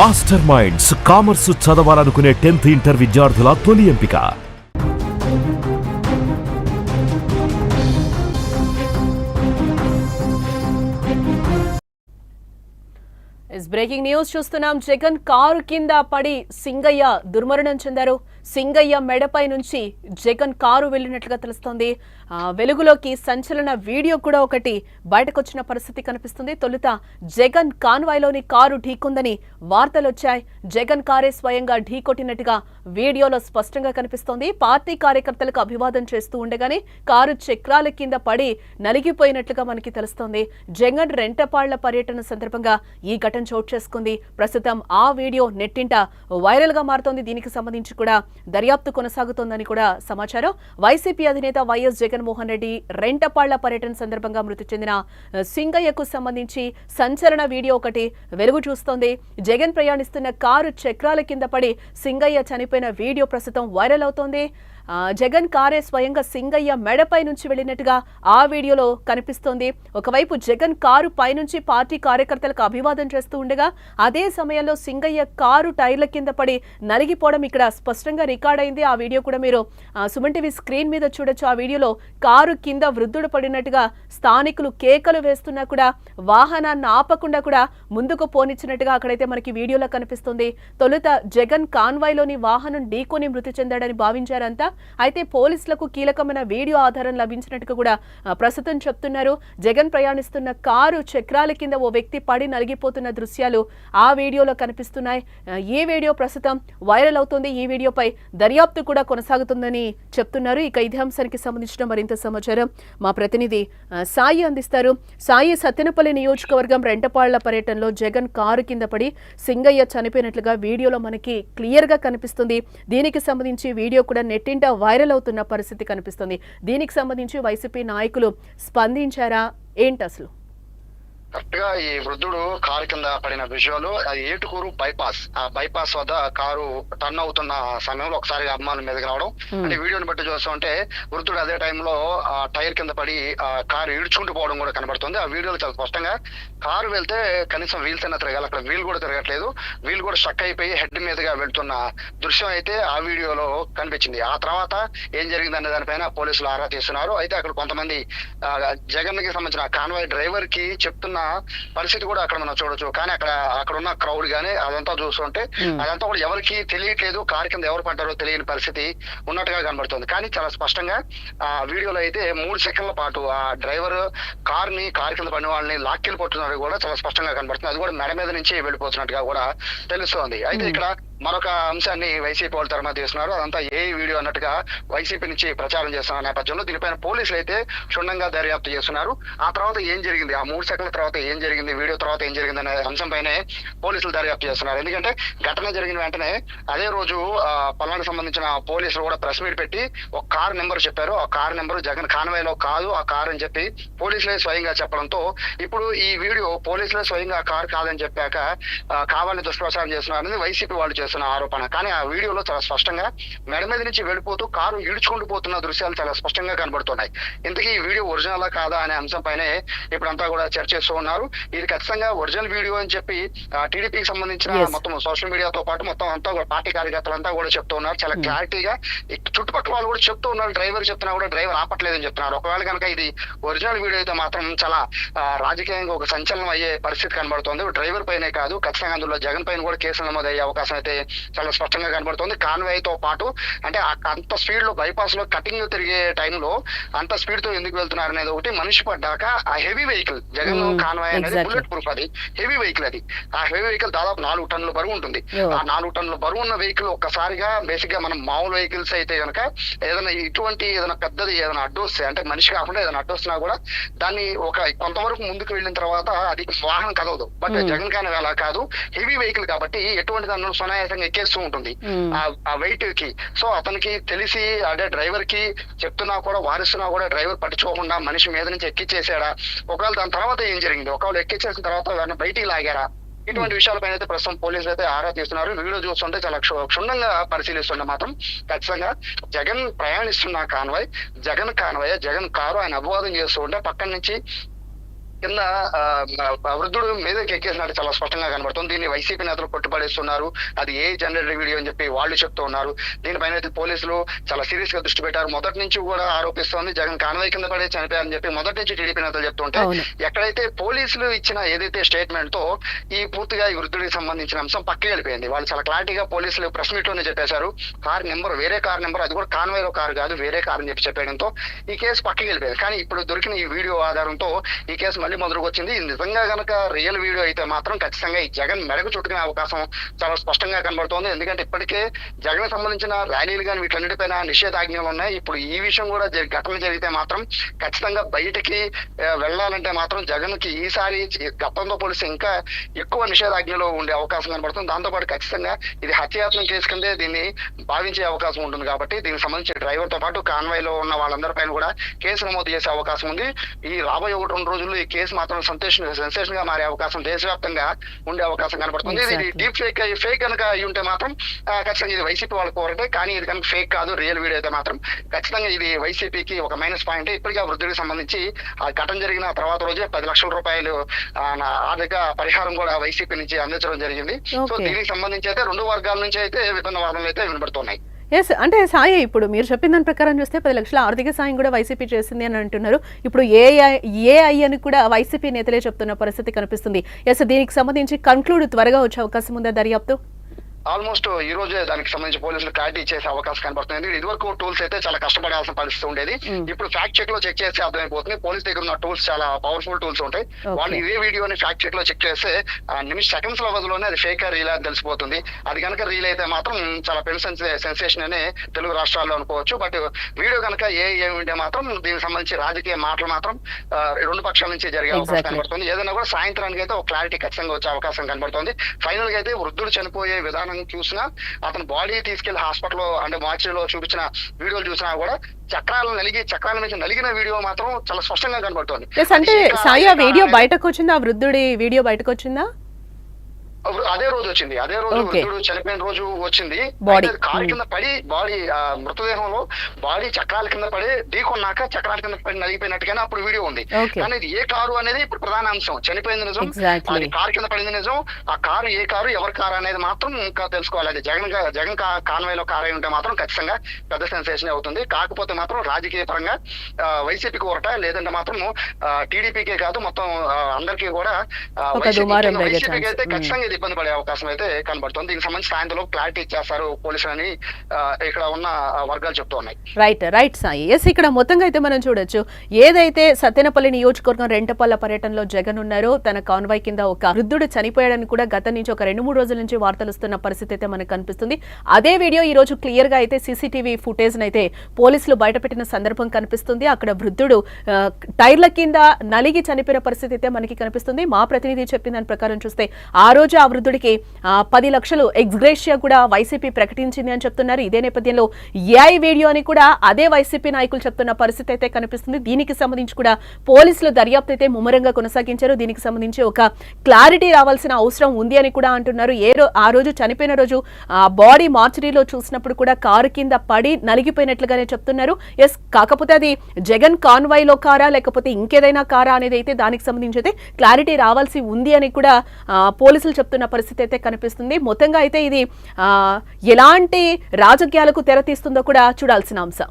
Master minds commerce చదవాలనుకునే 10th inter విద్యార్థుల తొలి ఎంపిక. బ్రేకింగ్ న్యూస్ చూస్తున్నాం. జగన్ కారు కింద పడి సింగయ్య దుర్మరణం చెందారు. సింగయ్య మెడపై నుంచి జగన్ కారు వెళ్లినట్లుగా తెలుస్తోంది. వెలుగులోకి సంచలన వీడియో కూడా ఒకటి బయటకొచ్చిన పరిస్థితి కనిపిస్తుంది. తొలుత జగన్ కాన్వాయ్లోని కారు ఢీకొందని వార్తలు వచ్చాయి. జగన్ కారే స్వయంగా ఢీకొట్టినట్టుగా వీడియోలో స్పష్టంగా కనిపిస్తోంది. పార్టీ కార్యకర్తలకు అభివాదం చేస్తూ ఉండగానే కారు చక్రాల కింద పడి నలిగిపోయినట్లుగా మనకి తెలుస్తోంది. జగన్ రెంటపాళ్ల పర్యటన సందర్భంగా ఈ ఘటన చోటు చేసుకుంది. ప్రస్తుతం ఆ వీడియో నెట్టింట వైరల్ గా మారుతోంది. దీనికి సంబంధించి కూడా దర్యాప్తు కొనసాగుతోందని కూడా సమాచారం. వైసీపీ అధినేత వైఎస్ జగన్మోహన్ రెడ్డి రెంటపాళ్ల పర్యటన సందర్భంగా మృతి చెందిన సింగయ్యకు సంబంధించి సంచలన వీడియో ఒకటి వెలుగు చూస్తోంది. జగన్ ప్రయాణిస్తున్న కారు చక్రాల కింద పడి సింగయ్య చనిపోయిన వీడియో ప్రస్తుతం వైరల్ అవుతోంది. జగన్ కారే స్వయంగా సింగయ్య మెడపై నుంచి వెళ్లినట్టుగా ఆ వీడియోలో కనిపిస్తోంది. ఒకవైపు జగన్ కారు పైనుంచి పార్టీ కార్యకర్తలకు అభివాదం చేస్తూ ఉండగా అదే సమయంలో సింగయ్య కారు టైర్ల కింద పడి నలిగిపోవడం ఇక్కడ స్పష్టంగా రికార్డ్ అయింది. ఆ వీడియో కూడా మీరు సుమన్ టీవీ స్క్రీన్ మీద చూడొచ్చు. ఆ వీడియోలో కారు కింద వృద్ధుడు పడినట్టుగా స్థానికులు కేకలు వేస్తున్నా కూడా వాహనాన్ని ఆపకుండా కూడా ముందుకు పోనిచ్చినట్టుగా అక్కడైతే మనకి వీడియోలో కనిపిస్తుంది. తొలుత జగన్ కాన్వాయ్లోని వాహనం ఢీకొని మృతి చెందాడని భావించారంతా. అయితే పోలీసులకు కీలకమైన వీడియో ఆధారం లభించినట్టుగా కూడా ప్రస్తుతం చెప్తున్నారు. జగన్ ప్రయాణిస్తున్న కారు చక్రాల కింద ఓ వ్యక్తి పడి నలిగిపోతున్న దృశ్యాలు ఆ వీడియోలో కనిపిస్తున్నాయి. ఈ వీడియో ప్రస్తుతం వైరల్ అవుతుంది. ఈ వీడియోపై దర్యాప్తు కూడా కొనసాగుతుందని చెప్తున్నారు. ఇక ఇదే అంశానికి సంబంధించిన మరింత సమాచారం మా ప్రతినిధి సాయి అందిస్తారు. సాయి, సత్తెనపల్లి నియోజకవర్గం రెంటపాళ్ల పర్యటనలో జగన్ కారు కింద పడి సింగయ్య చనిపోయినట్లుగా వీడియోలో మనకి క్లియర్ గా కనిపిస్తుంది. దీనికి సంబంధించి వీడియో కూడా నెట్టింట వైరల్ అవుతున్న పరిస్థితి కనిపిస్తుంది. దీనికి సంబంధించి వైసీపీ నాయకులు స్పందించారా ఏంటి అసలు? కరెక్ట్ గా ఈ వృద్ధుడు కారు కింద పడిన విజువల్ అది ఏటుకూరు బైపాస్. ఆ బైపాస్ వద్ద కారు టర్న్ అవుతున్న సమయంలో ఒకసారి అభిమానుల మీదకి రావడం. అంటే వీడియోని బట్టి చూస్తుంటే వృద్ధుడు అదే టైంలో ఆ టైర్ కింద పడి ఆ కారు ఈడ్చుకుంటూ పోవడం కూడా కనబడుతుంది. ఆ వీడియోలో చాలా స్పష్టంగా కారు వెళ్తే కనీసం వీల్స్ అయినా తిరగాలి, అక్కడ వీల్ కూడా తిరగట్లేదు. వీల్ కూడా స్టక్ అయిపోయి హెడ్ మీదుగా వెళ్తున్న దృశ్యం అయితే ఆ వీడియోలో కనిపించింది. ఆ తర్వాత ఏం జరిగింది అనే దానిపైన పోలీసులు ఆరా తీస్తున్నారు. అయితే అక్కడ కొంతమంది జగన్ కి సంబంధించిన కాన్వాయ్ డ్రైవర్ కి చెప్తున్న పరిస్థితి కూడా అక్కడ మనం చూడొచ్చు. కానీ అక్కడ ఉన్న క్రౌడ్ గానీ అదంతా చూస్తుంటే అదంతా కూడా ఎవరికి తెలియట్లేదు. కారు కింద ఎవరు పడ్డారో తెలియని పరిస్థితి ఉన్నట్టుగా కనబడుతుంది. కానీ చాలా స్పష్టంగా ఆ వీడియోలో అయితే 3 సెకండ్ల పాటు ఆ డ్రైవర్ కారు కింద పడిన వాళ్ళని లాక్కెళ్ళిపోతున్నట్టు కూడా చాలా స్పష్టంగా కనబడుతుంది. అది కూడా మెడ మీద నుంచి వెళ్ళిపోతున్నట్టుగా కూడా తెలుస్తోంది. అయితే ఇక్కడ మరొక అంశాన్ని వైసీపీ వాళ్ళు తెరమా తీస్తున్నారు. అదంతా ఏ వీడియో అన్నట్టుగా వైసీపీ నుంచి ప్రచారం చేస్తున్న నేపథ్యంలో దీనిపైన పోలీసులు అయితే క్షుణ్ణంగా దర్యాప్తు చేస్తున్నారు. ఆ తర్వాత ఏం జరిగింది, ఆ 3 సెకండ్ల తర్వాత ఏం జరిగింది, వీడియో తర్వాత ఏం జరిగింది అనే అంశంపైనే పోలీసులు దర్యాప్తు చేస్తున్నారు. ఎందుకంటే ఘటన జరిగిన వెంటనే అదే రోజు పల్నాడుకు సంబంధించిన పోలీసులు కూడా ప్రెస్ మీట్ పెట్టి ఒక కారు నెంబర్ చెప్పారు. ఆ కారు నెంబర్ జగన్ కాన్వాయ్లో కాదు ఆ కారు అని చెప్పి పోలీసులే స్వయంగా చెప్పడంతో ఇప్పుడు ఈ వీడియో పోలీసులే స్వయంగా ఆ కారు కాదని చెప్పాక కావాలని దుష్ప్రచారం చేస్తున్నారు అనేది వైసీపీ వాళ్ళు చేస్తున్న ఆరోపణ. కానీ ఆ వీడియోలో చాలా స్పష్టంగా మెడ మీద నుంచి వెళ్ళిపోతూ కారు ఈడ్చుకుంటూ పోతున్న దృశ్యాలు చాలా స్పష్టంగా కనబడుతున్నాయి. ఇంతకీ ఈ వీడియో ఒరిజినలా కాదా అనే అంశంపైనే ఇప్పుడంతా కూడా చర్చిస్తూ ఉన్నారు. ఇది ఖచ్చితంగా ఒరిజినల్ వీడియో అని చెప్పి టీడీపీకి సంబంధించిన మొత్తం సోషల్ మీడియాతో పాటు మొత్తం అంతా కూడా పార్టీ కార్యకర్తలంతా కూడా చెప్తూ ఉన్నారు. చాలా క్లారిటీగా చుట్టుపక్కల వాళ్ళు కూడా చెప్తూ ఉన్నారు. డ్రైవర్ చెప్తున్నా కూడా డ్రైవర్ ఆపట్లేదని చెప్తున్నారు. ఒకవేళ కనుక ఇది ఒరిజినల్ వీడియో అయితే మాత్రం చాలా రాజకీయంగా ఒక సంచలనం అయ్యే పరిస్థితి కనబడుతుంది. డ్రైవర్ పైనే కాదు, ఖచ్చితంగా అందులో జగన్ పైన కూడా కేసులు నమోదయ్యే అవకాశం అయితే చాలా స్పష్టంగా కనబడుతుంది. కాన్వాయ్ తో పాటు అంటే అంత స్పీడ్ లో బైపాస్ లో కటింగ్ తిరిగే టైంలో అంత స్పీడ్ తో ఎందుకు వెళ్తున్నారు అనేది ఒకటి. మనిషి పడ్డాక ఆ హెవీ వెహికల్ జగన్ కాన్వాయ్ అనేది బుల్లెట్ ప్రూఫ్, అది హెవీ వెహికల్. అది ఆ హెవీ వెహికల్ దాదాపు 4 టన్నుల బరువు ఉంటుంది. ఆ 4 టన్నుల బరువు ఉన్న వెహికల్ ఒక్కసారిగా బేసిక్ గా మనం మామూలు వెహికల్స్ అయితే కనుక ఏదైనా ఇటువంటి ఏదైనా పెద్దది ఏదైనా అడ్డు వస్తే, అంటే మనిషి కాకుండా ఏదైనా అడ్డు వస్తున్నా కూడా దాన్ని కొంతవరకు ముందుకు వెళ్ళిన తర్వాత అది వాహనం కదవదు. బట్ జగన్ కాన్వాయ్ అలా కాదు, హెవీ వెహికల్ కాబట్టి ఎటువంటి దాన్ని సునాయాసంగా ఎక్కేస్తూ ఉంటుంది ఆ వెయిట్ కి. సో అతనికి తెలిసి అంటే డ్రైవర్ కి చెప్తున్నా కూడా వారిస్తున్నా కూడా డ్రైవర్ పట్టించుకోకుండా మనిషి మీద నుంచి ఎక్కిచ్చేసాడా, ఒకవేళ దాని తర్వాత ఏం జరిగింది, ఒకవేళ ఎక్కిచ్చేసిన తర్వాత బయటికి లాగారా, ఇటువంటి విషయాలపైన అయితే ప్రస్తుతం పోలీసులు అయితే ఆరా తీస్తున్నారు. వీడియో చూస్తుంటే చాలా క్షుణ్ణంగా పరిశీలిస్తుంటే మాత్రం ఖచ్చితంగా జగన్ ప్రయాణిస్తున్న జగన్ కారు ఆయన అభివాదం చేస్తూ ఉంటే పక్కన నుంచి కింద వృద్ధుడు మీదకి ఎక్కేసినట్టు చాలా స్పష్టంగా కనబడుతుంది. దీన్ని వైసీపీ నేతలు కొట్టుపడేస్తున్నారు, అది ఏ జనరేటర్ వీడియో అని చెప్పి వాళ్ళు చెప్తూ ఉన్నారు. దీనిపైన అయితే పోలీసులు చాలా సీరియస్ గా దృష్టి పెట్టారు. మొదటి నుంచి కూడా ఆరోపిస్తోంది జగన్ కాన్వాయ్ కింద పడే చనిపోయారని చెప్పి మొదటి నుంచి టీడీపీ నేతలు చెప్తుంటే, ఎక్కడైతే పోలీసులు ఇచ్చిన ఏదైతే స్టేట్మెంట్ తో ఈ పూర్తిగా ఈ వృద్ధుడికి సంబంధించిన అంశం పక్కకి వెళ్ళిపోయింది. వాళ్ళు చాలా క్లారిటీగా పోలీసులు ప్రెస్ మీట్ లోనే చెప్పేశారు, కార్ నెంబర్ వేరే కార్ నెంబర్, అది కూడా కాన్వాయ్ లో కారు కాదు వేరే కార్ అని చెప్పి చెప్పడంతో ఈ కేసు పక్కకి వెళ్ళిపోయింది. కానీ ఇప్పుడు దొరికిన ఈ వీడియో ఆధారంతో ఈ కేసు మళ్ళీ మొదలుకు వచ్చింది. ఇది నిజంగా గనక రియల్ వీడియో అయితే మాత్రం ఖచ్చితంగా ఈ జగన్ మెడకు చుట్టుకునే అవకాశం చాలా స్పష్టంగా కనబడుతోంది. ఎందుకంటే ఇప్పటికే జగన్ సంబంధించిన ర్యాలీలు కానీ వీటన్నిటిపైన నిషేధాజ్ఞలు ఉన్నాయి. ఇప్పుడు ఈ విషయం కూడా ఘటన జరిగితే మాత్రం ఖచ్చితంగా బయటికి వెళ్ళాలంటే మాత్రం జగన్ కి ఈసారి గతంతో పోలిస్తే ఇంకా ఎక్కువ నిషేధాజ్ఞలు ఉండే అవకాశం కనబడుతుంది. దాంతోపాటు ఖచ్చితంగా ఇది హత్యాయత్నం కేసు కిందే దీన్ని భావించే అవకాశం ఉంటుంది. కాబట్టి దీనికి సంబంధించి డ్రైవర్ తో పాటు కాన్వాయ్ లో ఉన్న వాళ్ళందరిపైన కూడా కేసు నమోదు చేసే అవకాశం ఉంది. ఈ రాబోయే 1-2 రోజుల్లో ఈ కేసు మాత్రం సెన్సేషన్ గా మారే అవకాశం దేశవ్యాప్తంగా ఉండే అవకాశం కనబడుతుంది. ఇది డీప్ ఫేక్ కనుక అయి ఉంటే మాత్రం ఖచ్చితంగా ఇది వైసీపీ వాళ్ళకి కోరటే, కానీ ఇది కనుక ఫేక్ కాదు రియల్ వీడియో అయితే మాత్రం ఖచ్చితంగా ఇది వైసీపీకి ఒక మైనస్ పాయింట్. ఇప్పటికే వృద్ధుడికి సంబంధించి ఆ ఘటన జరిగిన తర్వాత రోజే 10 లక్షల రూపాయలు ఆర్థిక పరిహారం కూడా వైసీపీ నుంచి అందించడం జరిగింది. సో దీనికి సంబంధించి అయితే 2 వర్గాల నుంచి అయితే విభిన్న వాదనలు అయితే వినబడుతున్నాయి. ఎస్, అంటే సాయి ఇప్పుడు మీరు చెప్పిన దాని ప్రకారం చూస్తే 10 లక్షల ఆర్థిక సాయం కూడా వైసీపీ చేసింది అని అంటున్నారు. ఇప్పుడు ఏఐ అని కూడా వైసీపీ నేతలే చెప్తున్న పరిస్థితి కనిపిస్తుంది. ఎస్, దీనికి సంబంధించి కన్క్లూడ్ త్వరగా వచ్చే అవకాశం ఉందా దర్యాప్తు? ఆల్మోస్ట్ ఈ రోజే దానికి సంబంధించి పోలీసులు క్లారిటీ చేసే అవకాశం కనబడుతుంది. ఇదివరకు టూల్స్ అయితే చాలా కష్టపడాల్సిన పరిస్థితి ఉండేది. ఇప్పుడు ఫ్యాక్ట్ చెక్ లో చెక్ చేస్తే అర్థమైపోతుంది. పోలీస్ దగ్గర ఉన్న టూల్స్ చాలా పవర్ఫుల్ టూల్స్ ఉంటాయి. వాళ్ళు ఇదే వీడియోని ఫ్యాక్ట్ చెక్ లో చెక్ చేస్తే సెకండ్స్ లోనే అది ఫేక్ రీల్ అని తెలిసిపోతుంది. అది కనుక రీల్ అయితే మాత్రం చాలా పెద్ద సెన్సేషన్ అనే తెలుగు రాష్ట్రాల్లో అనుకోవచ్చు. బట్ వీడియో కనుక ఏమిటంటే మాత్రం దీనికి సంబంధించి రాజకీయ మాటలు మాత్రం 2 పక్షాల నుంచి జరిగే అవకాశం కనబడుతుంది. ఏదైనా కూడా సాయంత్రానికి అయితే ఒక క్లారిటీ ఖచ్చితంగా వచ్చే అవకాశం కనబడుతుంది. ఫైనల్ గా అయితే వృద్ధుడు చనిపోయే విధానం చూసినా, అతను బాడీ తీసుకెళ్లి హాస్పిటల్ అంటే మార్చిలో చూపించిన వీడియోలు చూసినా కూడా చక్రాల నుంచి నలిగిన వీడియో మాత్రం చాలా స్పష్టంగా కనబడుతుంది. అంటే సాయి వీడియో బయటకు వచ్చిందా? వృద్ధుడి వీడియో బయటకు వచ్చిందా? అదే రోజు వచ్చింది. అదే రోజు వృద్ధుడు చనిపోయిన రోజు వచ్చింది. కారు కింద పడి బాడీ మృతదేహంలో బాడీ చక్రాల కింద పడి ఢీకొన్నాక చక్రాల కింద పడి నలిగిపోయినట్టుగానే అప్పుడు వీడియో ఉంది. కానీ ఇది ఏ కారు అనేది ఇప్పుడు ప్రధాన అంశం. చనిపోయింది నిజం, అది కారు కింద పడింది నిజం. ఆ కారు ఏ కారు ఎవరి కారు అనేది మాత్రం ఇంకా తెలుసుకోవాలి. అది జగన్ కాన్వాయ్ లో కారు అయి ఉంటే మాత్రం ఖచ్చితంగా పెద్ద సెన్సేషన్ అవుతుంది. కాకపోతే మాత్రం రాజకీయ పరంగా వైసీపీకి ఒకట, లేదంటే మాత్రం టీడీపీకే కాదు మొత్తం అందరికీ కూడా వైసీపీకి అయితే ఖచ్చితంగా ఇబ్బంది పడే అవకాశం అయితే కనబడుతుంది. దీనికి సంబంధించి సాయంత్రం క్లారిటీ ఇచ్చేస్తారు పోలీసులు అని ఇక్కడ ఉన్న వర్గాలు చెప్తూ ఉన్నాయి. రైట్ సాయి. ఎస్, ఇక్కడ మొత్తంగా అయితే మనం చూడొచ్చు, ఏదైతే సత్తెనపల్లి నియోజకవర్గం రెంటపల్ల పర్యటనలో జగన్ ఉన్నారో తన కాన్వాయ్ కింద ఒక వృద్ధుడు చనిపోయాడని కూడా గత నుంచి ఒక 2-3 రోజుల నుంచి వార్తలు వస్తున్న పరిస్థితి అయితే మనకు కనిపిస్తుంది. అదే వీడియో ఈ రోజు క్లియర్ గా అయితే సీసీటీవీ ఫుటేజ్ అయితే పోలీసులు బయటపెట్టిన సందర్భం కనిపిస్తుంది. అక్కడ వృద్ధుడు టైర్ల కింద నలిగి చనిపోయిన పరిస్థితి అయితే మనకి కనిపిస్తుంది. మా ప్రతినిధి చెప్పిన దాని ప్రకారం చూస్తే ఆ రోజు ఆ వృద్ధుడికి 10 లక్షలు ఎక్స్గ్రేషియా కూడా వైసీపీ ప్రకటించింది అని చెప్తున్నారు. ఇదే నేపథ్యంలో ఏఐ వీడియో అని కూడా అదే వైసీపీ నాయకులు చెప్తున్న పరిస్థితి అయితే కనిపిస్తుంది. దీనికి సంబంధించి కూడా పోలీసులు దర్యాప్తు అయితే ముమ్మరంగా కొనసాగించారు. దీనికి సంబంధించి ఒక క్లారిటీ రావాల్సిన అవసరం ఉంది అని కూడా అంటున్నారు. ఆ రోజు చనిపోయిన రోజు బాడీ మార్చరీలో చూసినప్పుడు కూడా కారు కింద పడి నలిగిపోయినట్లుగానే చెప్తున్నారు. ఎస్, కాకపోతే అది జగన్ కాన్వాయ్ లో కారా లేకపోతే ఇంకేదైనా కారా అనేది అయితే దానికి సంబంధించి అయితే క్లారిటీ రావాల్సి ఉంది అని కూడా పోలీసులు చెప్తున్న పరిస్థితి అయితే కనిపిస్తుంది. మొత్తంగా అయితే ఇది ఎలాంటి రాజకీయాలకు తెరతీస్తుందో కూడా చూడాల్సిన అంశం.